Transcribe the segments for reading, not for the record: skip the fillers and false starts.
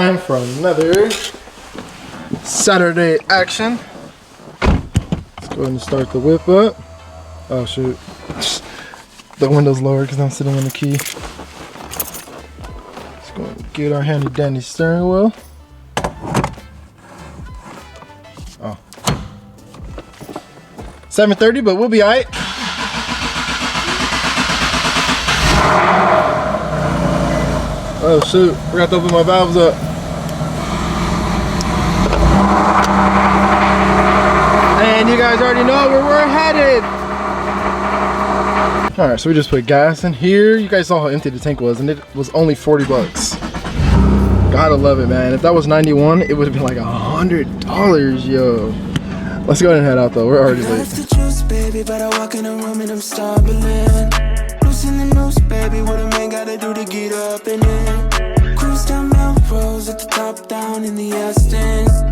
time for another Saturday action. Let's go ahead and start the whip up. Oh shoot. The window's lower because I'm sitting on the key. Let's go and get our handy dandy steering wheel. Oh. 7:30, but we'll be alright. Oh shoot, forgot to open my valves up. And you guys already know where we're headed. Alright, so we just put gas in here. You guys saw how empty the tank was, and it was only 40 bucks. Gotta love it, man. If that was 91, it would have been like $100, yo. Let's go ahead and head out though, we're already late. Baby, but I walk in the room and I'm stumbling. Losing the news, baby, what a man gotta do to get up in it. Cruise down Melrose at the top, down in the Astons.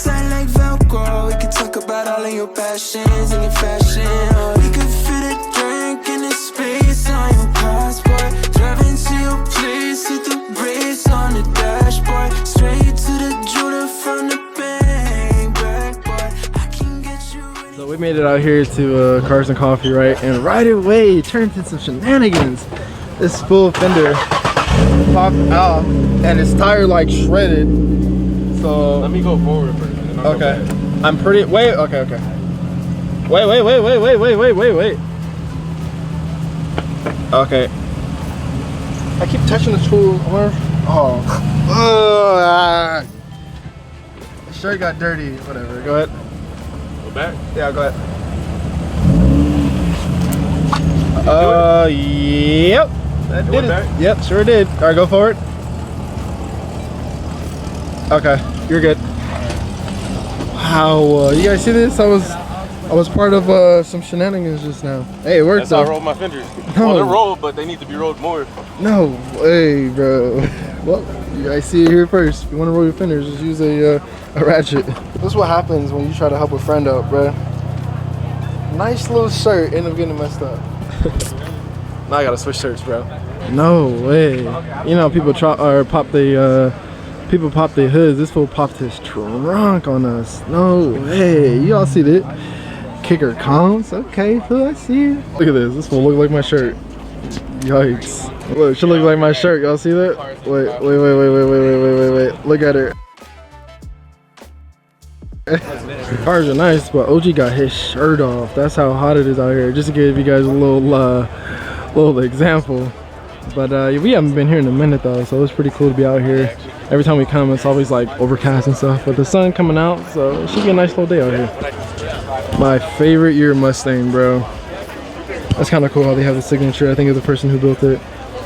Tight like Velcro, we can talk about all of your passions and your fashion. Or we could fit a drink in the space on your passport. Driving to your place with the brakes on the dashboard. Straight to the jeweler from the bank, back boy. I can get you. So we made it out here to Cars and Coffee, right? And right away it turned into some shenanigans. This full fender popped out and his tire like shredded. So let me go forward first. Okay. I'm pretty wait, okay. Wait. Okay. I keep touching the tool. Oh. The shirt got dirty. Whatever. Go ahead. Go back? Yeah, go ahead. Yep. That did it. Yep, sure did. Alright, go forward. Okay, you're good. Wow, you guys see this? I was part of some shenanigans just now. Hey, it worked. That's how I roll my fenders. No. Well, they're rolled, but they need to be rolled more. No way, bro. Well, you guys see it here first. If you want to roll your fenders, just use a ratchet. This is what happens when you try to help a friend out, bro. Nice little shirt, end up getting messed up. Now I gotta switch shirts, bro. No way. You know, people pop the hoods. This fool popped his trunk on us. No way. You all see that? Kicker comms. Okay, fool, I see it. Look at this. This fool look like my shirt. Yikes. Look, she looks like my shirt. Y'all see that? Wait. Look at her. Cars are nice, but OG got his shirt off. That's how hot it is out here. Just to give you guys a little example. But we haven't been here in a minute though, so it's pretty cool to be out here. Every time we come, it's always like overcast and stuff, but the sun coming out, so it should be a nice little day out here. My favorite year Mustang, bro. That's kind of cool how they have the signature. I think of the person who built it.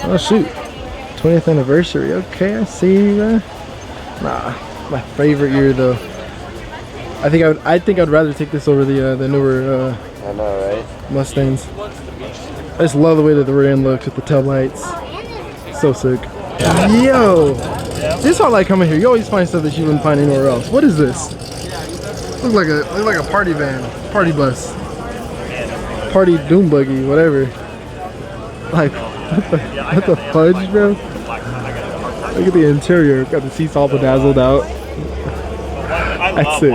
Oh shoot, 20th anniversary. Okay, I see you, bro. Nah, my favorite year though. I think I'd rather take this over the newer I know, right? Mustangs. I just love the way that the rear end looks with the tail lights. So sick. Yo, this is how I like coming here. You always find stuff that you wouldn't find anywhere else. What is this? Looks like a party van, party bus, party doom buggy, whatever. Like what the fudge, bro? Look at the interior. Got the seats all bedazzled out. That's it.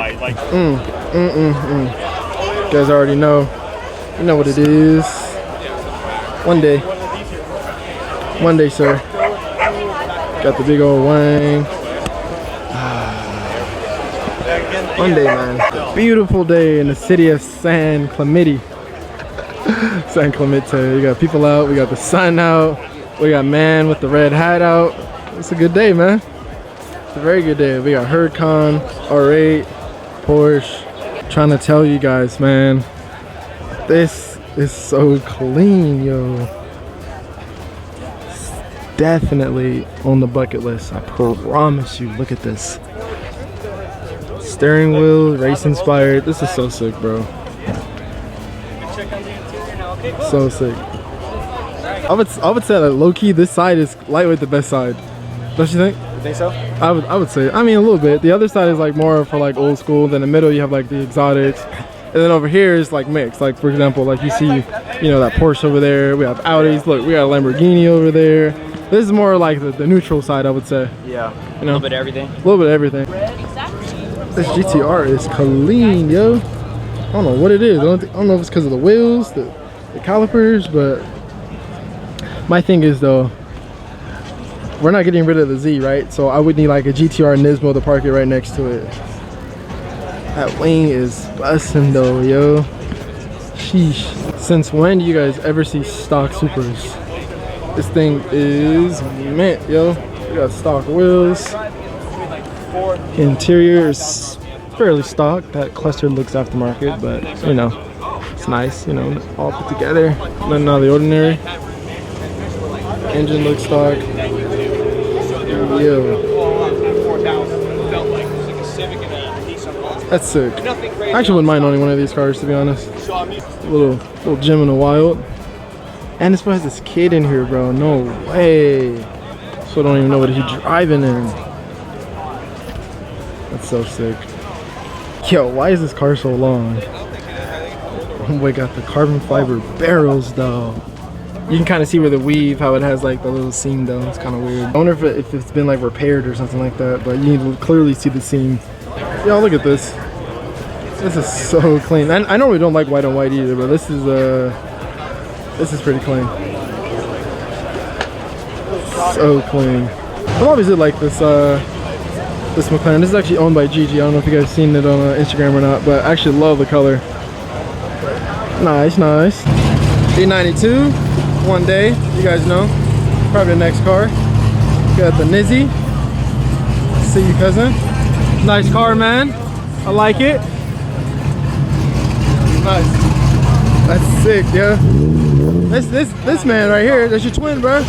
You guys already know. You know what it is. One day, sir. Got the big old wang. One day, man. Beautiful day in the city of San Clemente. San Clemente. You got people out. We got the sun out. We got man with the red hat out. It's a good day, man. It's a very good day. We got Huracan, R8, Porsche. Trying to tell you guys, man. This is so clean, yo. It's definitely on the bucket list. I promise you. Look at this. Steering wheel, race inspired. This is so sick, bro. So sick. I would say that low key, this side is lightweight the best side. Don't you think? You think so? I would say. I mean, a little bit. The other side is like more for like old school. Then the middle you have like the exotics. And then over here is like mixed. Like for example, like you see, you know, that Porsche over there. We have Audis. Look, we got a Lamborghini over there. This is more like the neutral side, I would say. Yeah. You know, A little bit of everything. A little bit of everything. This GTR is clean, yo. I don't know what it is. I don't know if it's because of the wheels, the calipers, but my thing is though, we're not getting rid of the Z, right? So I would need like a GTR Nismo to park it right next to it. That wing is busting though, yo. Sheesh. Since when do you guys ever see stock Supras? This thing is mint, yo. We got stock wheels. Interior is fairly stock. That cluster looks aftermarket, but you know, it's nice, you know, all put together. Nothing out of the ordinary. Engine looks stock. Yo. That's sick. I actually wouldn't mind owning one of these cars, to be honest. A little gem in the wild. And this one has this kid in here, bro. No way. So I don't even know what he's driving in. That's so sick. Yo, why is this car so long? Oh my god, the carbon fiber barrels though. You can kind of see where the weave, how it has like the little seam though. It's kind of weird. I wonder if it's been like repaired or something like that, but you can clearly see the seam. Yo, look at this. This is so clean. I normally don't like white on white either, but this is pretty clean. So clean. I've always did like this McLaren. This is actually owned by Gigi. I don't know if you guys seen it on Instagram or not, but I actually love the color. Nice, nice. E92, one day, you guys know. Probably the next car. Got the Nizzy. See you, cousin. Nice car, man. I like it. Nice. That's sick, yeah. This man right here, that's your twin, bro.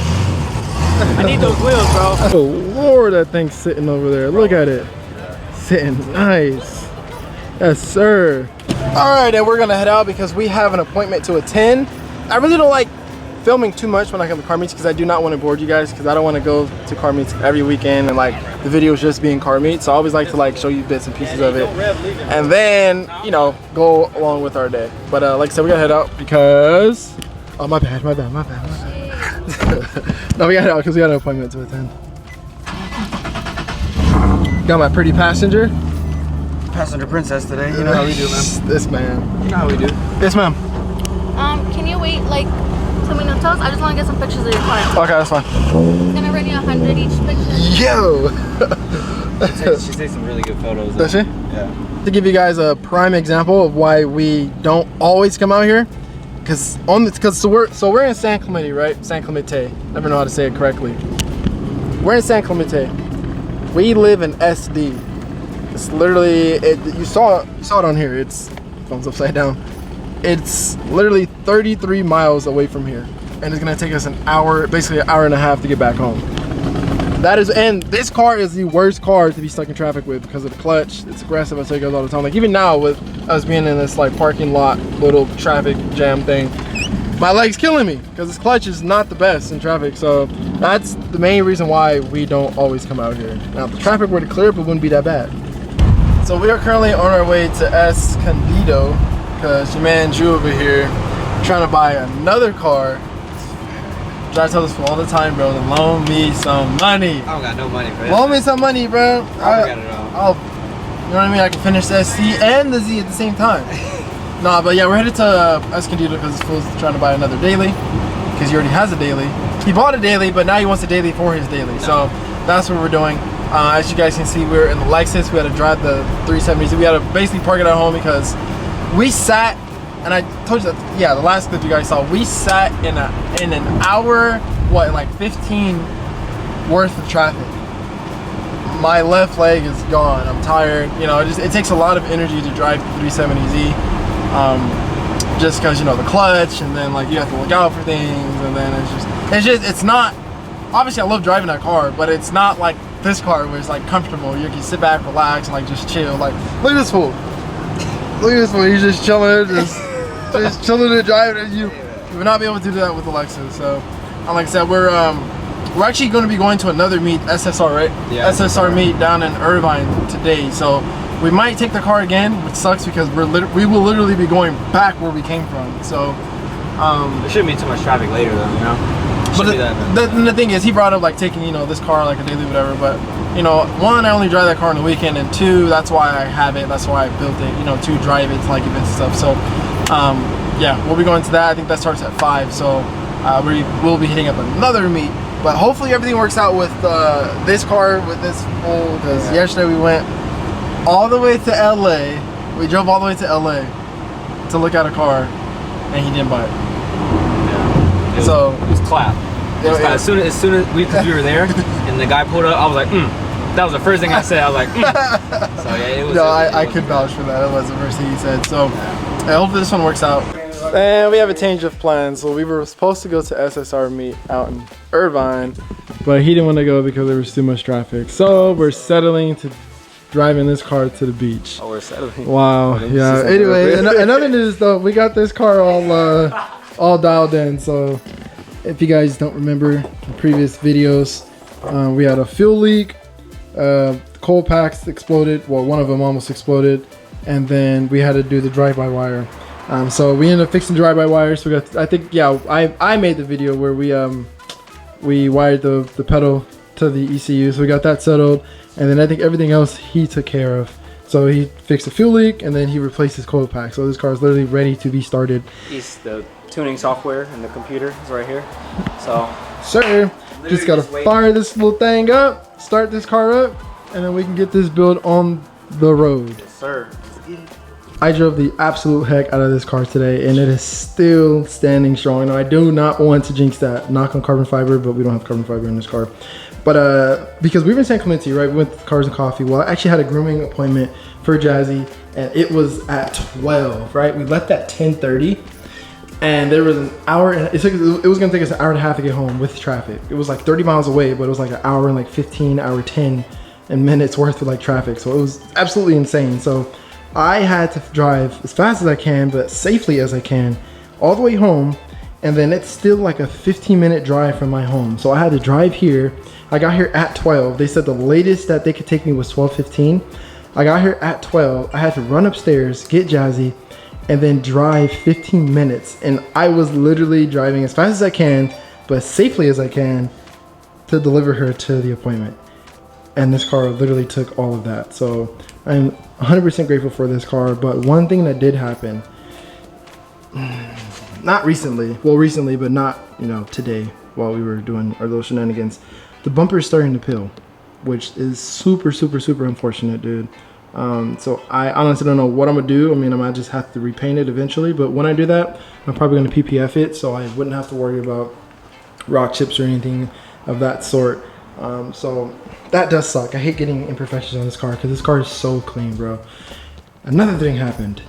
I need those wheels, bro. Oh Lord, that thing's sitting over there. Look at it. Sitting nice. Yes, sir. All right, and we're gonna head out because we have an appointment to attend. I really don't like filming too much when I come to car meets because I do not want to bore you guys, because I don't want to go to car meets every weekend and like the videos just being car meets. So I always like to like show you bits and pieces of it and then, you know, go along with our day. But like I said, we gotta head out because, oh my bad. No, we gotta head out because we got an appointment to attend. Got my pretty passenger Princess today. You know how we do, man. This man. You know how we do. Yes, ma'am. Can you wait like 2 minutes? I just want to get some pictures of your car. Okay, that's fine. I'm gonna run you 100 each picture. Yo! She takes some really good photos. Does she? Yeah. To give you guys a prime example of why we don't always come out here, because we're in San Clemente, right? San Clemente. Never know how to say it correctly. We're in San Clemente. We live in SD. It's literally you saw it on here. It's phone's upside down. It's literally 33 miles away from here, and it's gonna take us an hour, basically an hour and a half to get back home. And this car is the worst car to be stuck in traffic with because of the clutch. It's aggressive. I tell you guys all the time. Like even now with us being in this like parking lot little traffic jam thing, my leg's killing me because this clutch is not the best in traffic. So that's the main reason why we don't always come out here. Now if the traffic were to clear up, it wouldn't be that bad. So we are currently on our way to Escondido because your man Drew over here trying to buy another car. I tell this all the time, bro, to loan me some money. I don't got no money for this. Loan me some money, bro. I got it all. You know what I mean? I can finish the SC and the Z at the same time. Nah, but yeah, we're headed to Escondido because this fool's trying to buy another daily because he already has a daily. He bought a daily, but now he wants a daily for his daily. So that's what we're doing. As you guys can see, we're in the Lexus. We had to drive the 370s. We had to basically park it at home because we sat, and I told you that, yeah, the last clip you guys saw, we sat in an hour, what, like 15 worth of traffic. My left leg is gone. I'm tired. You know, it takes a lot of energy to drive the 370Z. Just because, you know, the clutch, and then like you have to look out for things, and then it's not, obviously I love driving that car, but it's not like this car where it's like comfortable. You can sit back, relax, and like just chill. Like, look at this fool. Look at this fool. He's just chilling, just chilling and driving. And you would not be able to do that with the Lexus. So, like I said, we're actually going to be going to another meet, SSR, right? Yeah. SSR meet down in Irvine today. So we might take the car again, which sucks because we will literally be going back where we came from. So there shouldn't be too much traffic later, though, you know. But Should be that, the thing is, he brought up like taking, you know, this car like a daily whatever. But you know, one, I only drive that car on the weekend, and two, that's why I have it. That's why I built it. You know, to drive it to like events and stuff. So, yeah, we'll be going to that. I think that starts at 5. So we'll be hitting up another meet. But hopefully everything works out with this car, with this full. Because yesterday we went all the way to LA. We drove all the way to LA to look at a car, and he didn't buy it. It was clap. As soon as we were there and the guy pulled up, I was like, That was the first thing I said. I was like, So yeah, it was. No, I could vouch for that. That was the first thing he said. So I hope this one works out. And we have a change of plans. So we were supposed to go to SSR meet out in Irvine, but he didn't want to go because there was too much traffic. So we're settling to driving this car to the beach. Oh, we're settling. Wow. Yeah. Anyway, another news though, we got this car all dialed in. So if you guys don't remember the previous videos, we had a fuel leak, cold packs exploded. Well, one of them almost exploded, and then we had to do the drive-by-wire. So we ended up fixing drive-by-wire. So we got, I think, yeah, I made the video where we wired the pedal to the ECU. So we got that settled, and then I think everything else he took care of. So he fixed the fuel leak, and then he replaced his cold pack. So this car is literally ready to be started. The tuning software and the computer is right here. So sir, just gotta fire this little thing up, start this car up, and then we can get this build on the road. Yes, sir. I drove the absolute heck out of this car today, and it is still standing strong. Now, I do not want to jinx that, knock on carbon fiber, but we don't have carbon fiber in this car. But because we were in San Clemente, right? We went to Cars and Coffee. Well, I actually had a grooming appointment for Jazzy, and it was at 12, right? We left at 10:30, and there was an hour, and it was gonna take us an hour and a half to get home with traffic. It was like 30 miles away, but it was like an hour and like 15, hour 10 and minutes worth of like traffic. So it was absolutely insane. So I had to drive as fast as I can, but safely as I can, all the way home. And then it's still like a 15-minute drive from my home. So I had to drive here. I got here at 12. They said the latest that they could take me was 12:15. I got here at 12. I had to run upstairs, get Jazzy, and then drive 15 minutes. And I was literally driving as fast as I can, but as safely as I can, to deliver her to the appointment. And this car literally took all of that. So I'm 100% grateful for this car. But one thing that did happen, not recently, well recently, but not, you know, today while we were doing our little shenanigans, the bumper is starting to peel, which is super, super, super unfortunate, dude. So I honestly don't know what I'm gonna do. I mean, I might just have to repaint it eventually, but when I do that, I'm probably gonna PPF it so I wouldn't have to worry about rock chips or anything of that sort. So that does suck. I hate getting imperfections on this car because this car is so clean, bro. Another thing happened.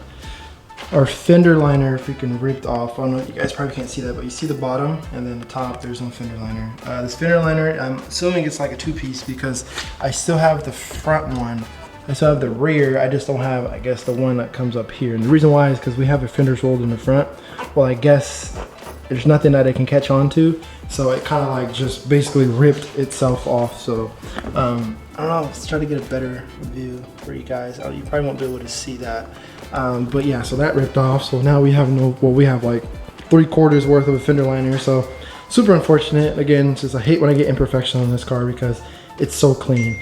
Our fender liner freaking ripped off. I don't know, you guys probably can't see that, but you see the bottom and then the top, there's no fender liner. This fender liner, I'm assuming it's like a 2-piece because I still have the front one. I still have the rear, I just don't have, I guess, the one that comes up here. And the reason why is because we have the fenders rolled in the front. Well, I guess there's nothing that it can catch on to. So it kind of like just basically ripped itself off. So I don't know, let's try to get a better view for you guys. You probably won't be able to see that. But yeah, so that ripped off. So now we have we have like 3/4 worth of a fender liner. So super unfortunate. Again, just I hate when I get imperfections on this car because it's so clean.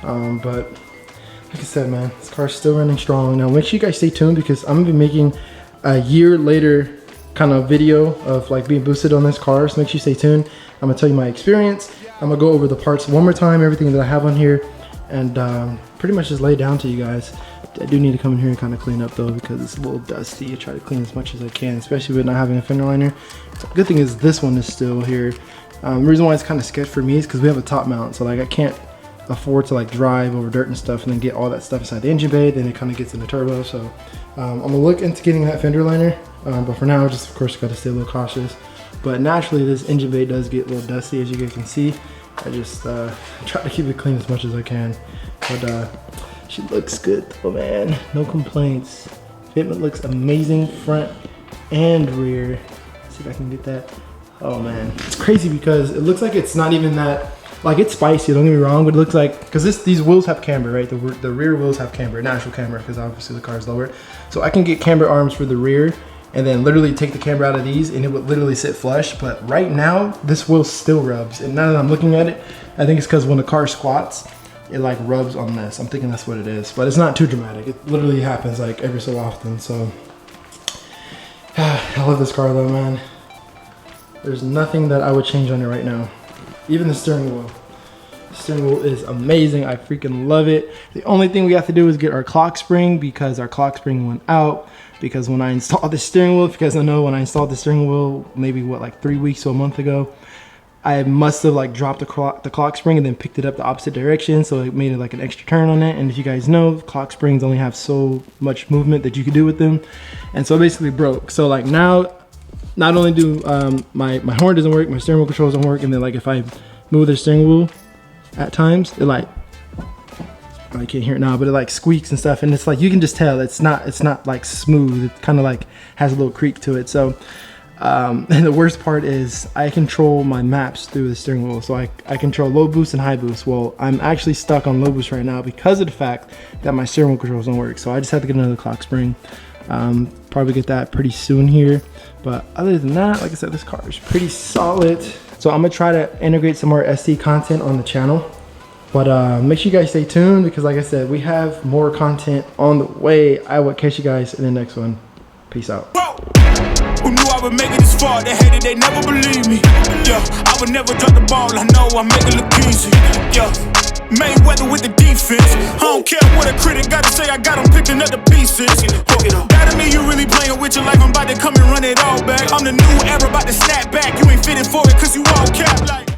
But like I said, man, this car's still running strong. Now make sure you guys stay tuned because I'm gonna be making a year later kind of video of like being boosted on this car. So make sure you stay tuned. I'm gonna tell you my experience. I'm gonna go over the parts one more time, everything that I have on here, and pretty much just lay it down to you guys. I do need to come in here and kind of clean up though because it's a little dusty. I try to clean as much as I can, especially with not having a fender liner. Good thing is this one is still here. The reason why it's kind of sketch for me is because we have a top mount, so like I can't afford to like drive over dirt and stuff and then get all that stuff inside the engine bay. Then it kind of gets in the turbo. So I'm gonna look into getting that fender liner, but for now, just of course got to stay a little cautious. But naturally, this engine bay does get a little dusty, as you guys can see. I just try to keep it clean as much as I can. But she looks good though, man. No complaints. Fitment looks amazing, front and rear. Let's see if I can get that. Oh man, it's crazy because it looks like it's not even that, like it's spicy, don't get me wrong, but it looks like, because these wheels have camber, right? The rear wheels have camber, natural camber, because obviously the car is lower. So I can get camber arms for the rear, and then literally take the camber out of these and it would literally sit flush. But right now, this wheel still rubs. And now that I'm looking at it, I think it's because when the car squats, it like rubs on this. I'm thinking that's what it is, but it's not too dramatic. It literally happens like every so often. So I love this car though, man. There's nothing that I would change on it right now. Even the steering wheel. The steering wheel is amazing. I freaking love it. The only thing we have to do is get our clock spring, because our clock spring went out. Because when I installed the steering wheel, if you guys don't know, when I installed the steering wheel, maybe what, like 3 weeks to a month ago, I must have like dropped the clock spring and then picked it up the opposite direction, so it made it like an extra turn on it. And if you guys know, clock springs only have so much movement that you can do with them, and so it basically broke. So like now, not only do my horn doesn't work, my steering wheel controls don't work, and then like if I move the steering wheel at times, it like, I can't hear it now, but it like squeaks and stuff, and it's like you can just tell it's not like smooth. It kind of like has a little creak to it. So and the worst part is I control my maps through the steering wheel. So I control low boost and high boost. Well, I'm actually stuck on low boost right now because of the fact that my steering wheel controls don't work. So I just have to get another clock spring. Probably get that pretty soon here. But other than that, like I said, this car is pretty solid. So I'm gonna try to integrate some more ST content on the channel. But make sure you guys stay tuned, because like I said, we have more content on the way. I will catch you guys in the next one. Peace out. Who knew I would make it this far? They hated, they never believed me. Yeah, I would never drop the ball. I know I make it look easy. Yeah, Mayweather with the defense. I don't care what a critic gotta say. I got them picking up the pieces. That to me, you really playing with your life. I'm about to come and run it all back. I'm the new era, about to snap back. You ain't fitting for it, cause you all cap like.